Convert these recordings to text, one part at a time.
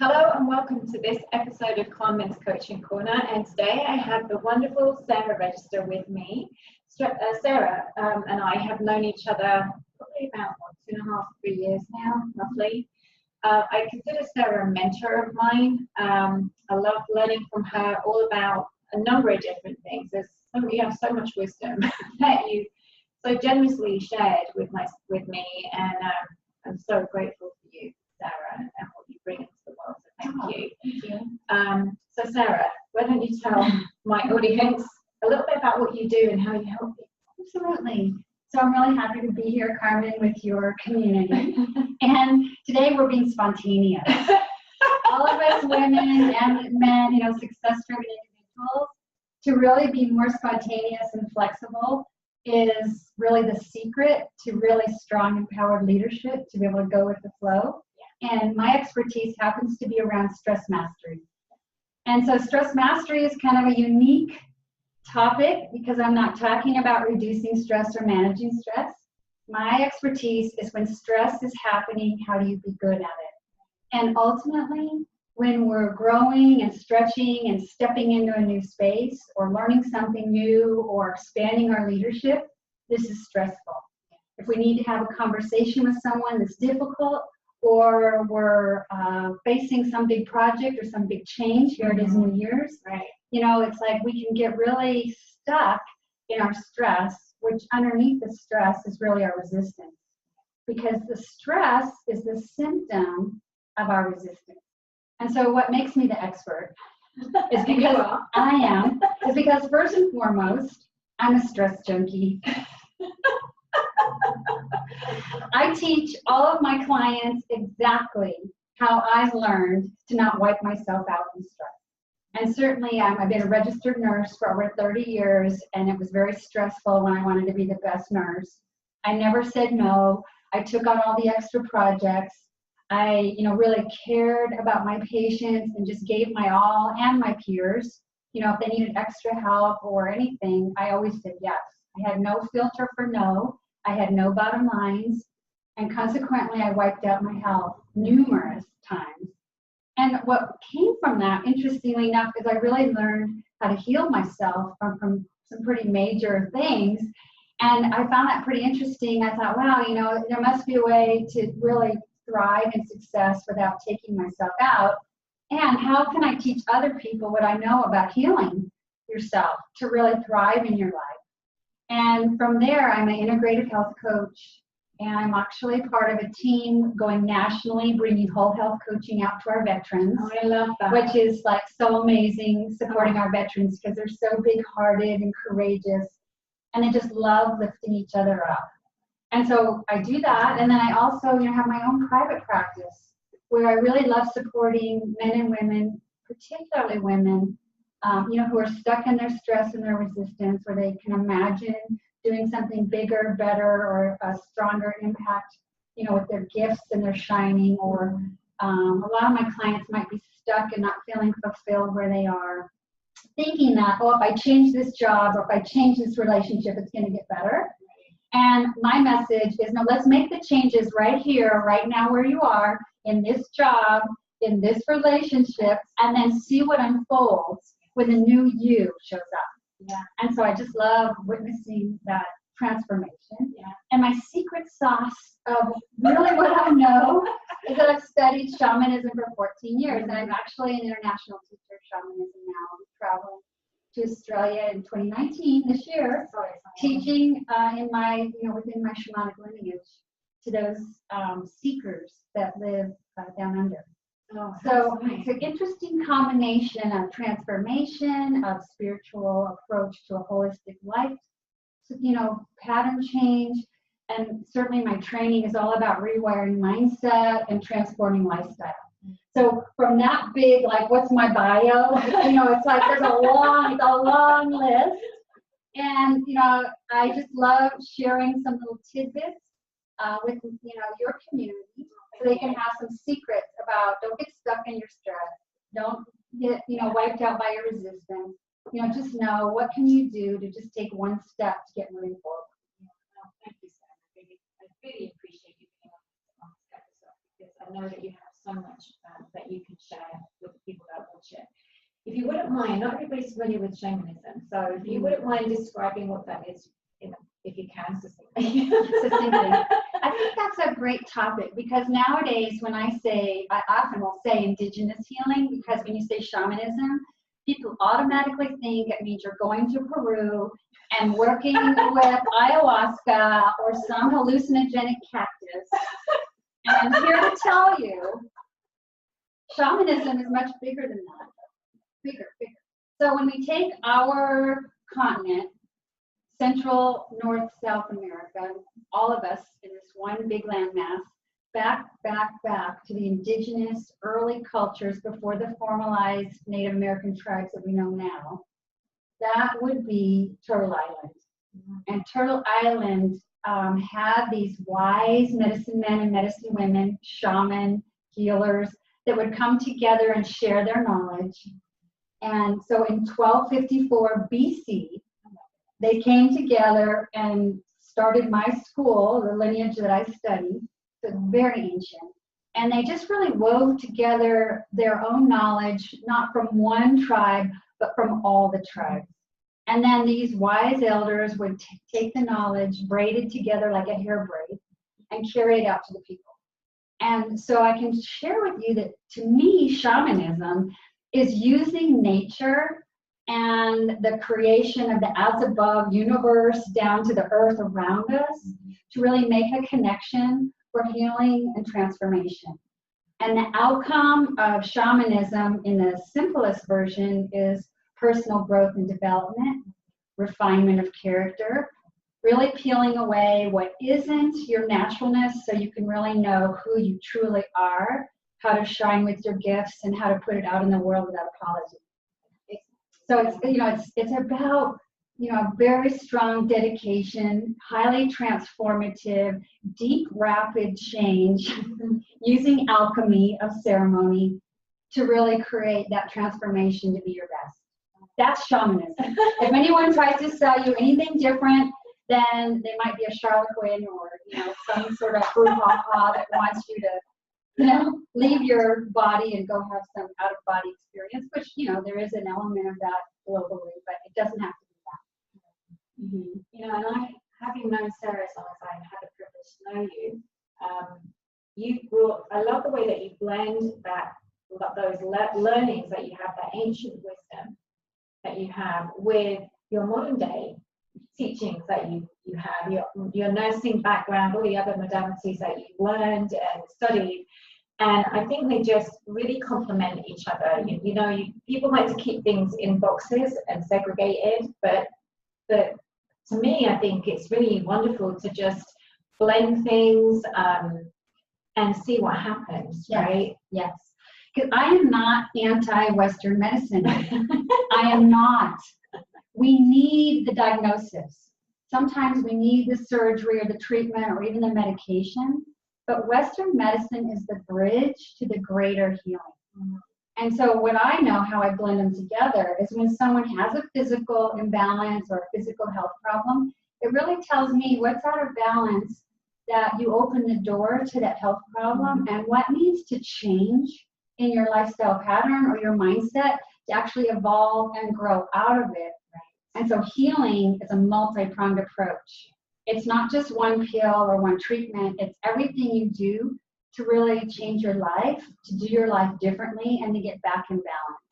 Hello and welcome to this episode of Carmen's Coaching Corner, and today I have the wonderful Sara Regester with me. Sara and I have known each other probably about 2.5, 3 years now, roughly. I consider Sara a mentor of mine. I love learning from her all about a number of different things. You have so much wisdom that you so generously shared with me, and I'm so grateful for you, Sara, and what you bring into the world. So thank you. Thank you. So Sara, why don't you tell my audience a little bit about what you do and how you help people? Absolutely. So I'm really happy to be here, Carmen, with your community. And today we're being spontaneous. All of us women and men, success-driven individuals, to really be more spontaneous and flexible is really the secret to really strong, empowered leadership, to be able to go with the flow. And my expertise happens to be around stress mastery. And so stress mastery is kind of a unique topic because I'm not talking about reducing stress or managing stress. My expertise is when stress is happening, how do you be good at it? And ultimately, when we're growing and stretching and stepping into a new space or learning something new or expanding our leadership, this is stressful. If we need to have a conversation with someone that's difficult, or we're facing some big project or some big change, here it is New Year's, right? It's like we can get really stuck in our stress, which underneath the stress is really our resistance. Because the stress is the symptom of our resistance. And so what makes me the expert is because is because first and foremost, I'm a stress junkie. I teach all of my clients exactly how I've learned to not wipe myself out in stress. And certainly I've been a registered nurse for over 30 years, and it was very stressful when I wanted to be the best nurse. I never said no. I took on all the extra projects. I, really cared about my patients and just gave my all, and my peers. If they needed extra help or anything, I always said yes. I had no filter for no. I had no bottom lines, and consequently, I wiped out my health numerous times. And what came from that, interestingly enough, is I really learned how to heal myself from some pretty major things. And I found that pretty interesting. I thought, wow, there must be a way to really thrive in success without taking myself out. And how can I teach other people what I know about healing yourself to really thrive in your life? And from there, I'm an integrative health coach, and I'm actually part of a team going nationally, bringing whole health coaching out to our veterans. Oh, I love that. Which is so amazing, supporting our veterans because they're so big-hearted and courageous, and they just love lifting each other up. And so I do that, and then I also, have my own private practice where I really love supporting men and women, particularly women, who are stuck in their stress and their resistance, where they can imagine doing something bigger, better, or a stronger impact, with their gifts and their shining. Or a lot of my clients might be stuck and not feeling fulfilled where they are, thinking that, if I change this job or if I change this relationship, it's going to get better. And my message is, no, let's make the changes right here, right now, where you are, in this job, in this relationship, and then see what unfolds when the new you shows up. Yeah. And so I just love witnessing that transformation. Yeah. And my secret sauce of really what I know is that I've studied shamanism for 14 years, and I'm actually an international teacher of shamanism now. I'm traveling to Australia in 2019, this year, teaching in my, within my shamanic lineage to those seekers that live down under. Oh, so it's an interesting combination of transformation, of spiritual approach to a holistic life, pattern change, and certainly my training is all about rewiring mindset and transforming lifestyle. So from that big, what's my bio? It's like there's a long list. And, I just love sharing some little tidbits with, your community, so they can have some secrets about, don't get stuck in your stress. Don't get, wiped out by your resistance. Just know what can you do to just take one step to get moving forward. Thank you, Sara. I really appreciate you being on this episode, because I know that you have so much that that you can share with the people that watch it. If you wouldn't mind, not everybody's familiar with shamanism, so if you wouldn't mind describing what that is, if you can, succinctly. I think that's a great topic, because nowadays when I often will say indigenous healing, because when you say shamanism, people automatically think it means you're going to Peru and working with ayahuasca or some hallucinogenic cactus. And I'm here to tell you, shamanism is much bigger than that. Bigger. So when we take our continent, Central, North, South America, all of us in this one big landmass, back to the indigenous early cultures before the formalized Native American tribes that we know now, that would be Turtle Island. And Turtle Island had these wise medicine men and medicine women, shaman, healers, that would come together and share their knowledge. And so in 1254 BC, they came together and started my school, the lineage that I study. So it's very ancient. And they just really wove together their own knowledge, not from one tribe, but from all the tribes. And then these wise elders would take the knowledge, braid it together like a hair braid, and carry it out to the people. And so I can share with you that, to me, shamanism is using nature and the creation of the as above universe down to the earth around us to really make a connection for healing and transformation. And the outcome of shamanism in the simplest version is personal growth and development, refinement of character, really peeling away what isn't your naturalness so you can really know who you truly are, how to shine with your gifts, and how to put it out in the world without apology. So it's about a very strong dedication, highly transformative, deep, rapid change, using alchemy of ceremony to really create that transformation to be your best. That's shamanism. If anyone tries to sell you anything different, then they might be a charlatan or some sort of brouhaha that wants you to leave your body and go have some out-of-body experience, which there is an element of that globally, but it doesn't have to be that. And I, having known Sara as long as I had the privilege to know you, I love the way that you blend those learnings that you have, that ancient wisdom that you have, with your modern day teachings that you have, your nursing background, all the other modalities that you've learned and studied. And I think they just really complement each other. People like to keep things in boxes and segregated, but to me, I think it's really wonderful to just blend things and see what happens, right? Yes. Because I am not anti-Western medicine. I am not. We need the diagnosis. Sometimes we need the surgery or the treatment or even the medication, but Western medicine is the bridge to the greater healing. And so what I know, how I blend them together, is when someone has a physical imbalance or a physical health problem, it really tells me what's out of balance, that you open the door to that health problem, and what needs to change in your lifestyle pattern or your mindset to actually evolve and grow out of it. And so healing is a multi-pronged approach. It's not just one pill or one treatment. It's everything you do to really change your life, to do your life differently, and to get back in balance.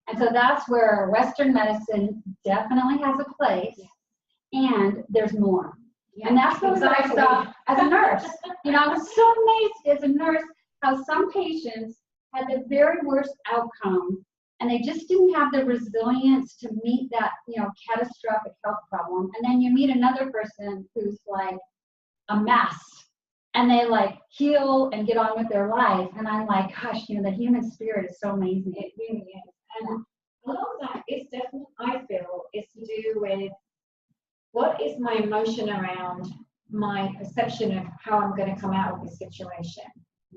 And so that's where Western medicine definitely has a place, and there's more. And that's what I saw as a nurse. I was so amazed as a nurse how some patients had the very worst outcome, and they just didn't have the resilience to meet that, catastrophic health problem. And then you meet another person who's like a mess, and they heal and get on with their life. And I'm like, gosh, the human spirit is so amazing. It really is. And a lot of that is definitely, I feel, is to do with what is my emotion around my perception of how I'm going to come out of this situation.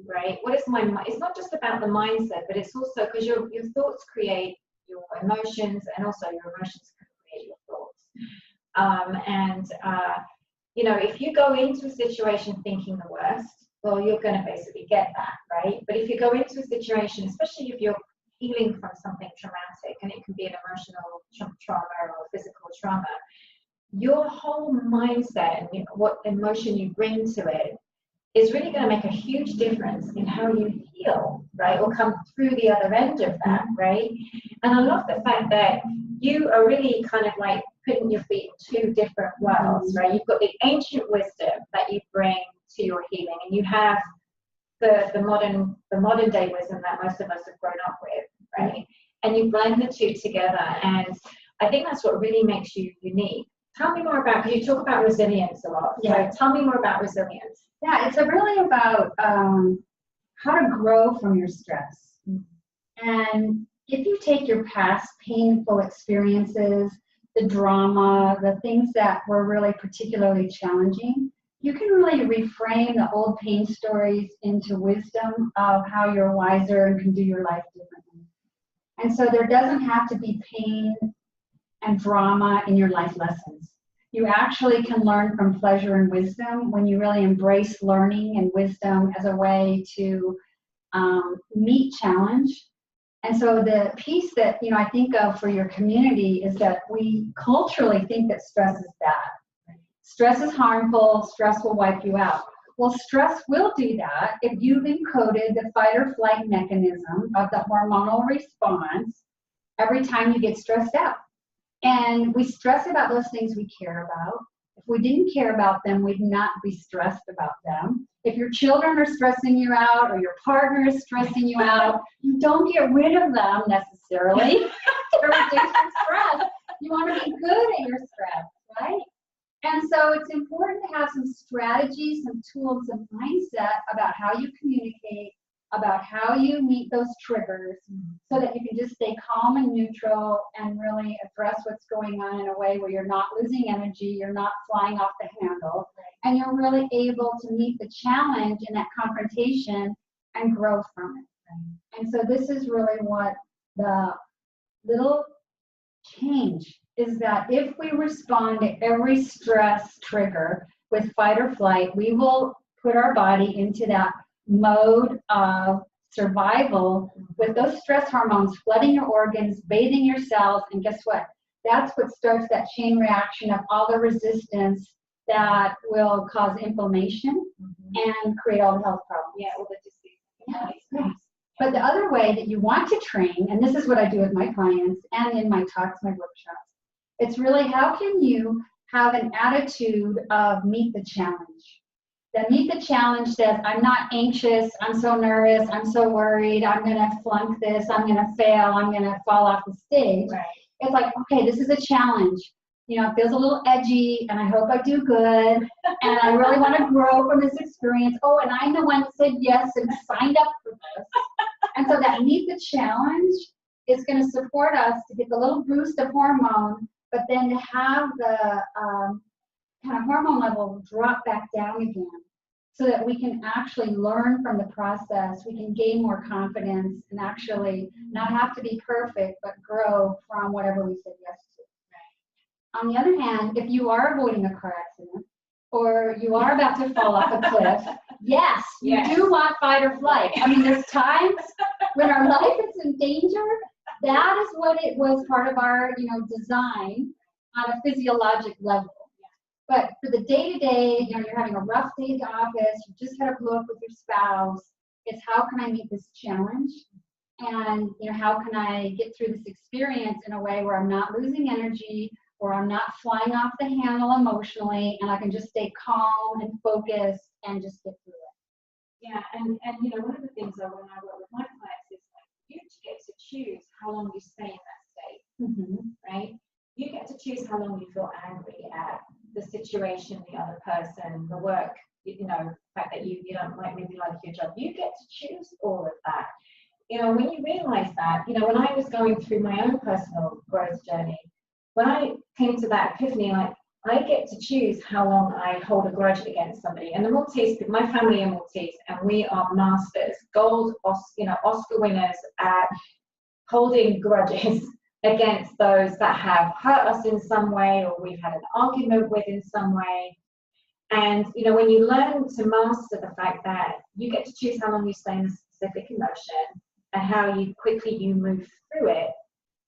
Right? What is it's not just about the mindset, but it's also because your thoughts create your emotions, and also your emotions can create your thoughts. If you go into a situation thinking the worst, well, you're going to basically get that, right? But if you go into a situation, especially if you're healing from something traumatic, and it can be an emotional trauma or physical trauma, your whole mindset and what emotion you bring to it is really going to make a huge difference in how you heal, right? Or come through the other end of that, right? And I love the fact that you are really kind of like putting your feet in two different worlds, right? You've got the ancient wisdom that you bring to your healing, and you have the modern day wisdom that most of us have grown up with, right? And you blend the two together, and I think that's what really makes you unique. Tell me more about, because you talk about resilience a lot. Yeah. So tell me more about resilience. Yeah, it's really about how to grow from your stress. And if you take your past painful experiences, the drama, the things that were really particularly challenging, you can really reframe the old pain stories into wisdom of how you're wiser and can do your life differently. And so there doesn't have to be pain and drama in your life lessons. You actually can learn from pleasure and wisdom when you really embrace learning and wisdom as a way to meet challenge. And so the piece that I think of for your community is that we culturally think that stress is bad. Stress is harmful, stress will wipe you out. Well, stress will do that if you've encoded the fight or flight mechanism of the hormonal response every time you get stressed out. And we stress about those things we care about. If we didn't care about them, we'd not be stressed about them. If your children are stressing you out or your partner is stressing you out, you don't get rid of them necessarily to reduce your stress. You want to be good at your stress, right? And so it's important to have some strategies, some tools, some mindset about how you communicate, about how you meet those triggers so that you can just stay calm and neutral and really address what's going on in a way where you're not losing energy, you're not flying off the handle, and you're really able to meet the challenge in that confrontation and grow from it. And so this is really what the little change is, that if we respond to every stress trigger with fight or flight, we will put our body into that mode of survival with those stress hormones flooding your organs, bathing your cells, and guess what? That's what starts that chain reaction of all the resistance that will cause inflammation and create all the health problems. Yeah, all the disease. Yeah. But the other way that you want to train, and this is what I do with my clients and in my talks, my workshops, it's really how can you have an attitude of meet the challenge. The meet the challenge says, I'm not anxious, I'm so nervous, I'm so worried, I'm going to flunk this, I'm going to fail, I'm going to fall off the stage. Right. It's like, okay, this is a challenge. It feels a little edgy, and I hope I do good, and I really want to grow from this experience. Oh, and I'm the one that said yes and signed up for this. And so that meet the challenge is going to support us to get the little boost of hormone, but then to have the kind of hormone level drop back down again so that we can actually learn from the process, we can gain more confidence and actually not have to be perfect, but grow from whatever we said yes to. On the other hand, if you are avoiding a car accident or you are about to fall off a cliff, yes, you do want fight or flight. I mean, there's times when our life is in danger. That is what it was part of our, design on a physiologic level. But for the day-to-day, you're having a rough day at the office, you just had a blow up with your spouse, it's how can I meet this challenge? And, how can I get through this experience in a way where I'm not losing energy, or I'm not flying off the handle emotionally, and I can just stay calm and focused and just get through it. Yeah, and one of the things when I work with my clients is like, you get to choose how long you stay in that state, right? You get to choose how long you feel angry at the situation, the other person, the work, the fact that you don't maybe like your job. You get to choose all of that. When you realize that, when I was going through my own personal growth journey, when I came to that epiphany, like, I get to choose how long I hold a grudge against somebody. And the Maltese, my family are Maltese, and we are masters, gold, Oscar winners at holding grudges against those that have hurt us in some way, or we've had an argument with in some way. And, you know, when you learn to master the fact that you get to choose how long you stay in a specific emotion and how quickly you move through it,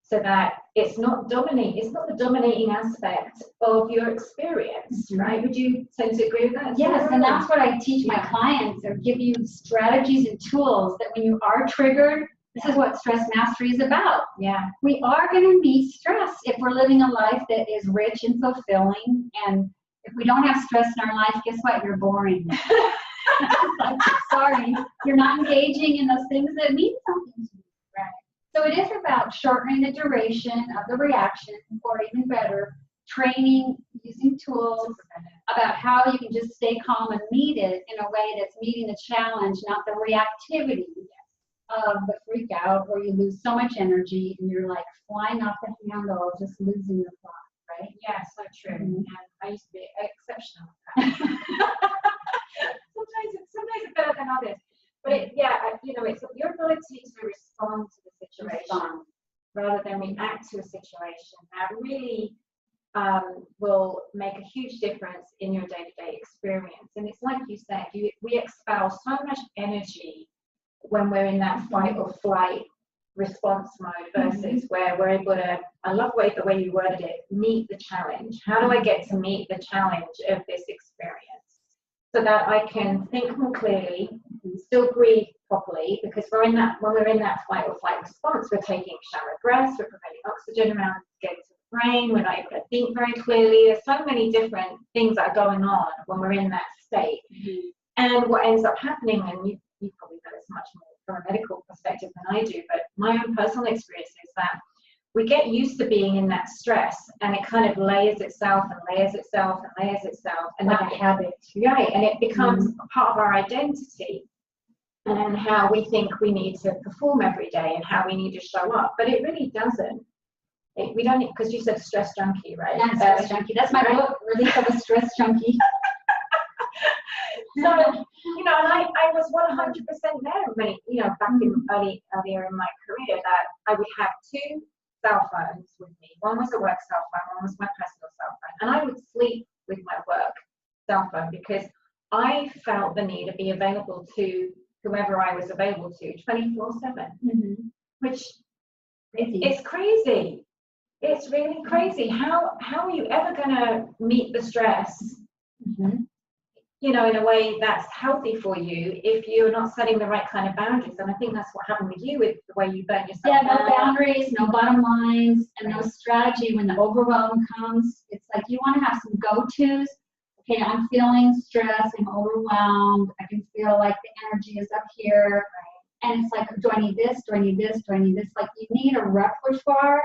so that it's not the dominating aspect of your experience, right? Would you tend to agree with that? Yes, and that's what I teach my clients, or give you strategies and tools that when you are triggered, this is what stress mastery is about. Yeah. We are going to meet stress if we're living a life that is rich and fulfilling. And if we don't have stress in our life, guess what? You're boring. Like, sorry, you're not engaging in those things that mean something to you. Right? So it is about shortening the duration of the reaction, or even better, training, using tools about how you can just stay calm and meet it in a way that's meeting the challenge, not the reactivity of the freak out, where you lose so much energy and you're like flying off the handle, just losing the plot, right? Yeah, so true. Mm-hmm. And I used to be exceptional at that. sometimes it's better than others. But you know, it's your ability to respond to the situation rather than react to a situation that really will make a huge difference in your day-to-day experience. And it's like you said, we expel so much energy when we're in that fight or flight response mode versus where we're able to, I love the way you worded it, meet the challenge. How do I get to meet the challenge of this experience so that I can think more clearly, still breathe properly, because when we're in that fight or flight response, we're taking shallow breaths, we're preventing oxygen around getting to the brain, we're not able to think very clearly. There's so many different things that are going on when we're in that state. And what ends up happening, and you probably know this much more from a medical perspective than I do, but my own personal experience is that we get used to being in that stress, and it kind of layers itself and layers itself and layers itself, and like that a habit, right? And it becomes a part of our identity and how we think we need to perform every day and how we need to show up. But it really doesn't. We don't, because you said stress junkie, right? Yeah, stress junkie. That's my book, Release of a Stress Junkie. So, you know, and I was 100% there, you know, back in earlier in my career, that I would have two cell phones with me. One was a work cell phone, one was my personal cell phone. And I would sleep with my work cell phone because I felt the need to be available to whoever I was available to 24/7, which it's crazy. It's really crazy. How are you ever going to meet the stress, you know, in a way that's healthy for you if you're not setting the right kind of boundaries? And I think that's what happened with you, with the way you burn yourself. Yeah, no boundaries, no bottom lines, and no strategy when the overwhelm comes. It's like you want to have some go-tos. Okay, I'm feeling stressed, I'm overwhelmed, I can feel like the energy is up here. And it's like, do I need this? Do I need this? Do I need this? Like, you need a repertoire,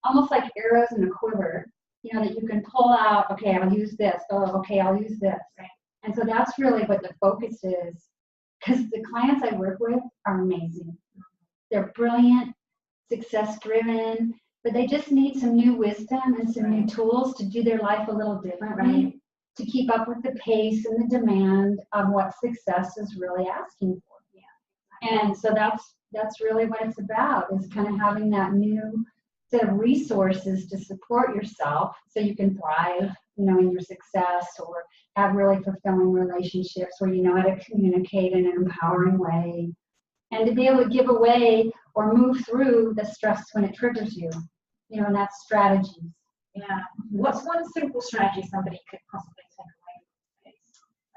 almost like arrows in a quiver, you know, that you can pull out. Okay, I'll use this. Oh, okay, I'll use this. And so that's really what the focus is, because the clients I work with are amazing. They're brilliant, success-driven, but they just need some new wisdom and some new tools to do their life a little differently, to keep up with the pace and the demand of what success is really asking for. And so that's really what it's about, is kind of having that new set of resources to support yourself so you can thrive, you know, in your success, or have really fulfilling relationships where you know how to communicate in an empowering way, and to be able to give away or move through the stress when it triggers you, you know, and that's strategies. Yeah. What's one simple strategy somebody could possibly take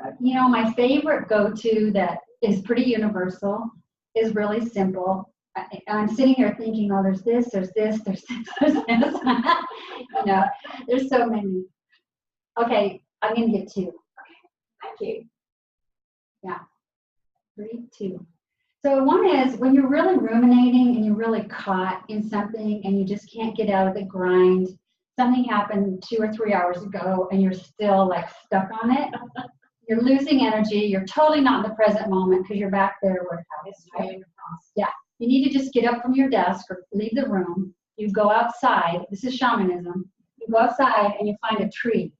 away? You know, my favorite go-to that is pretty universal is really simple. I'm sitting here thinking, oh, there's this, there's this, there's this, there's this. You know, there's so many. Okay, I'm going to get two. Okay, thank you. Yeah, 3, 2. So one is when you're really ruminating and you're really caught in something and you just can't get out of the grind. Something happened 2 or 3 hours ago and you're still like stuck on it. You're losing energy. You're totally not in the present moment because you're back there where it happens, right? Yeah. You need to just get up from your desk or leave the room. You go outside. This is shamanism. You go outside and you find a tree.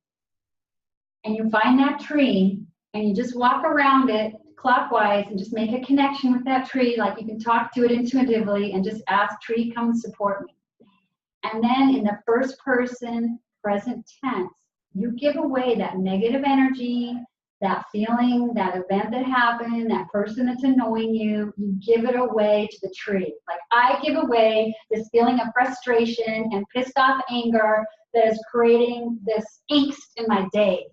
And you find that tree and you just walk around it clockwise and just make a connection with that tree, like you can talk to it intuitively and just ask, tree, come support me. And then in the first person present tense, you give away that negative energy, that feeling, that event that happened, that person that's annoying you, you give it away to the tree. Like I give away this feeling of frustration and pissed off anger that is creating this angst in my day.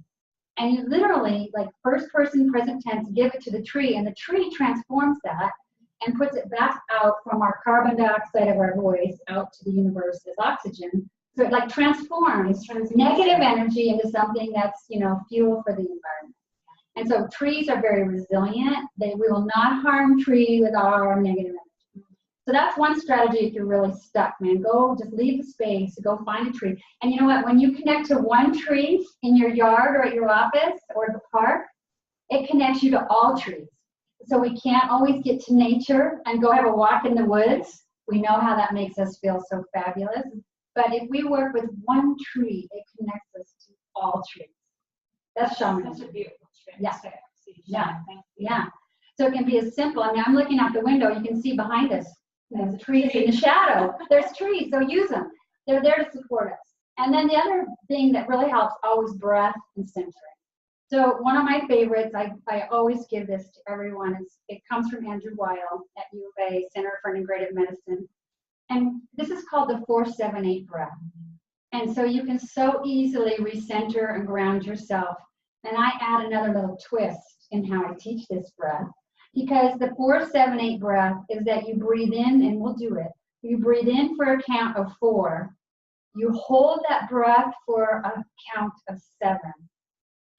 And you literally, like first person present tense, give it to the tree, and the tree transforms that and puts it back out from our carbon dioxide of our voice out to the universe as oxygen. So it like transforms negative energy into something that's, you know, fuel for the environment. And so trees are very resilient. We will not harm tree with our negative energy. So that's one strategy if you're really stuck, man. Go, just leave the space, go find a tree. And you know what, when you connect to one tree in your yard or at your office or the park, it connects you to all trees. So we can't always get to nature and go have a walk in the woods. We know how that makes us feel so fabulous. But if we work with one tree, it connects us to all trees. That's shamanism. Such a beautiful tree. Yeah. Yeah. Yeah. So it can be as simple. I mean, I'm looking out the window. You can see behind us. There's trees in the shadow. There's trees, so use them. They're there to support us. And then the other thing that really helps, always breath and centering. So one of my favorites, I always give this to everyone, it comes from Andrew Weil at U of A Center for Integrative Medicine. And this is called the 4-7-8 breath. And so you can so easily recenter and ground yourself. And I add another little twist in how I teach this breath. Because the 4-7-8 breath is that you breathe in, and we'll do it. You breathe in for a count of 4. You hold that breath for a count of 7.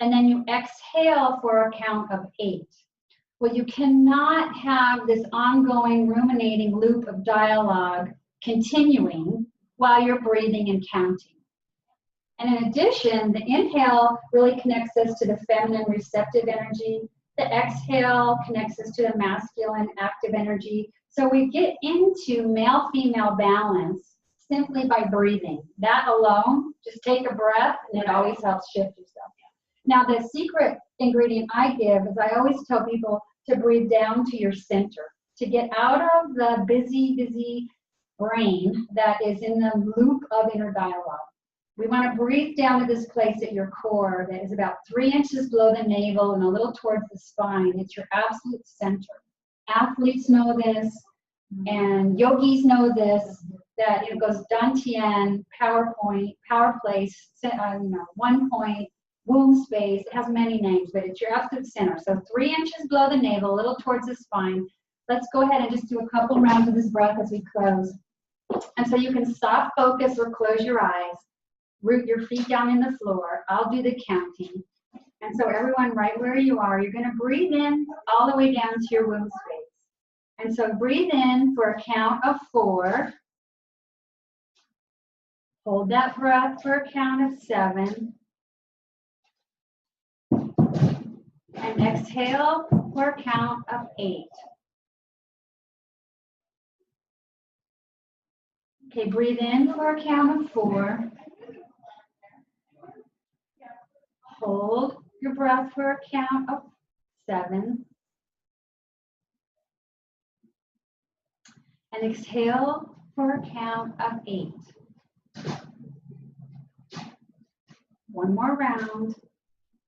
And then you exhale for a count of 8. Well, you cannot have this ongoing ruminating loop of dialogue continuing while you're breathing and counting. And in addition, the inhale really connects us to the feminine receptive energy. The exhale connects us to the masculine active energy. So we get into male-female balance simply by breathing. That alone, just take a breath, and it always helps shift yourself. Now, the secret ingredient I give is I always tell people to breathe down to your center, to get out of the busy brain that is in the loop of inner dialogue. We want to breathe down to this place at your core that is about 3 inches below the navel and a little towards the spine. It's your absolute center. Athletes know this, and yogis know this, that it goes Dantian, power point, power place, 1 point, womb space. It has many names, but it's your absolute center. So 3 inches below the navel, a little towards the spine. Let's go ahead and just do a couple rounds of this breath as we close. And so you can stop, focus, or close your eyes. Root your feet down in the floor. I'll do the counting. And so everyone, right where you are, you're going to breathe in all the way down to your womb space. And so breathe in for a count of 4. Hold that breath for a count of 7. And exhale for a count of 8. Okay, breathe in for a count of 4. Hold your breath for a count of 7. And exhale for a count of 8. One more round.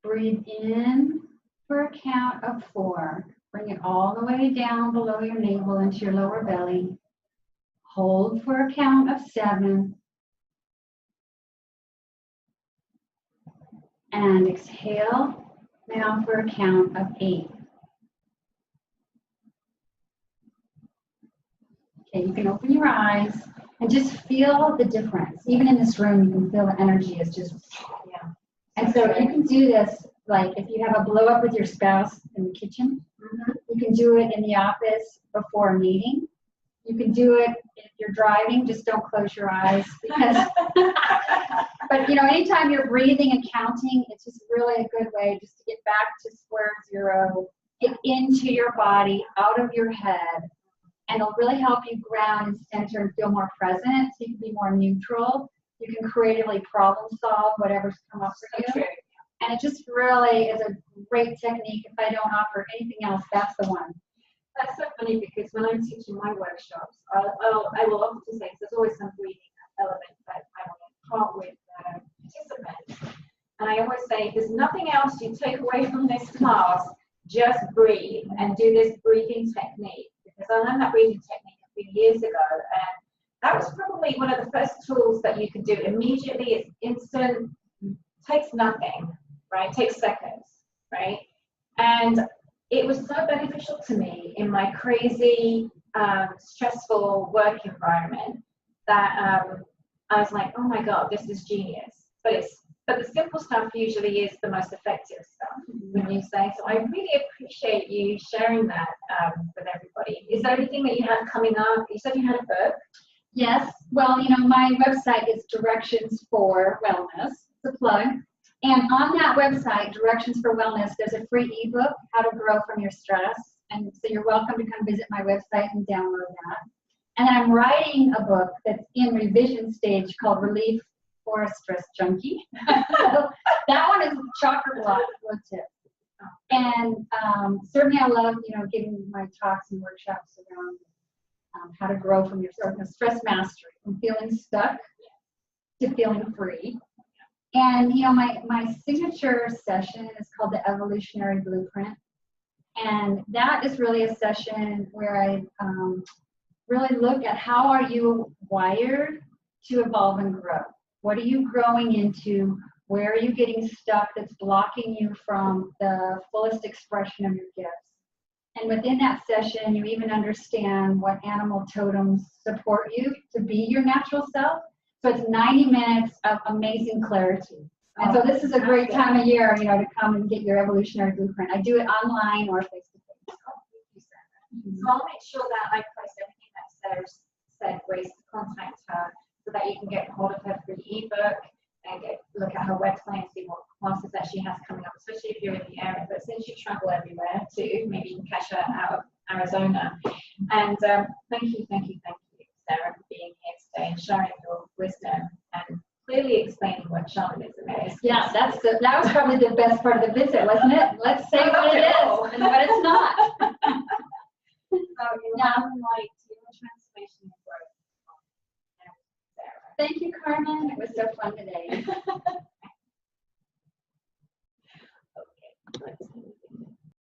Breathe in for a count of 4. Bring it all the way down below your navel into your lower belly. Hold for a count of 7. And exhale now for a count of 8. Okay, you can open your eyes and just feel the difference. Even in this room, you can feel the energy is just, yeah. And so you can do this, like if you have a blow up with your spouse in the kitchen, you can do it in the office before a meeting. You can do it if you're driving, just don't close your eyes because, but you know, anytime you're breathing and counting, it's just really a good way just to get back to square zero, get into your body, out of your head, and it'll really help you ground and center and feel more present so you can be more neutral. You can creatively problem solve whatever's come up for you. And it just really is a great technique. If I don't offer anything else, that's the one. That's so funny because when I'm teaching my workshops, I will often say, there's always some breathing element that I want to talk with participants. And I always say, there's nothing nothing else you take away from this class, just breathe and do this breathing technique, because I learned that breathing technique a few years ago, and that was probably one of the first tools that you could do immediately. It's instant, takes nothing, right? It takes seconds, right? And it was so beneficial to me in my crazy, stressful work environment that I was like, oh my God, this is genius. But the simple stuff usually is the most effective stuff, when you say. So I really appreciate you sharing that with everybody. Is there anything that you have coming up? You said you had a book. Yes. Well, my website is Directions for Wellness. It's a plug. And on that website, Directions for Wellness, there's a free ebook, How to Grow from Your Stress. And so you're welcome to come visit my website and download that. And then I'm writing a book that's in revision stage called Relief for a Stress Junkie. So that one is chock-a-block with tips. And certainly I love, giving my talks and workshops around how to grow from your stress mastery, from feeling stuck to feeling free. And my signature session is called the Evolutionary Blueprint. And that is really a session where I really look at how are you wired to evolve and grow. What are you growing into? Where are you getting stuck that's blocking you from the fullest expression of your gifts? And within that session, you even understand what animal totems support you to be your natural self. So it's 90 minutes of amazing clarity. And so this is a great time of year, to come and get your evolutionary blueprint. I do it online or face-to-face. So I'll make sure that I post everything that Sarah said, ways to contact her, so that you can get hold of her free ebook and look at her website and see what classes that she has coming up, especially if you're in the area. But since you travel everywhere too, maybe you can catch her out of Arizona. And thank you, Sara, for being here today and sharing your wisdom and clearly explaining what shamanism is. Yeah, that was probably the best part of the visit, wasn't it? Let's say what it is and what it's not. So you have like transformation and growth. Thank you, Carmen. It was so fun today. Okay, let's